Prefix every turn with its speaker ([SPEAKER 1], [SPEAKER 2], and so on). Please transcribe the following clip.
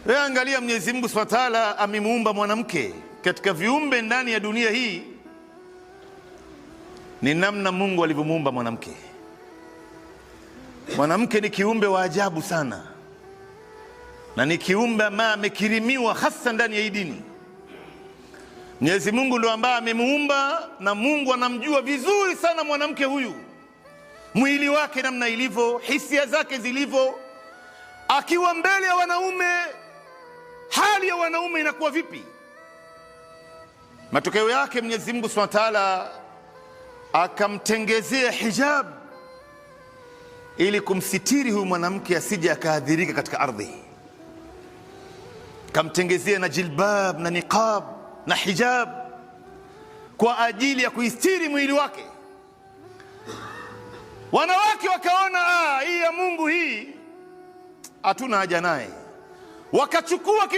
[SPEAKER 1] Wewe angalia, Mwenyezi Mungu Subhanahu wa Ta'ala amemuumba mwanamke katika viumbe ndani ya dunia hii. Ni namna Mungu alivyomuumba mwanamke. Mwanamke ni kiumbe wa ajabu sana, na ni kiumbe ambaye amekirimiwa hasa ndani ya hii dini. Mwenyezi Mungu ndio ambaye amemuumba, na Mungu anamjua vizuri sana mwanamke huyu, mwili wake namna ilivyo, hisia zake zilivyo. Akiwa mbele ya wanaume, hali ya wanaume inakuwa vipi? Matokeo yake Mwenyezi Mungu Subhanahu wa Ta'ala akamtengezea hijab ili kumsitiri huyu mwanamke asije akaadhirika katika ardhi. Kamtengezea na jilbab na niqab na hijab kwa ajili ya kuistiri mwili wake. Wanawake wakaona hii ya Mungu hii hatuna haja naye, wakachukua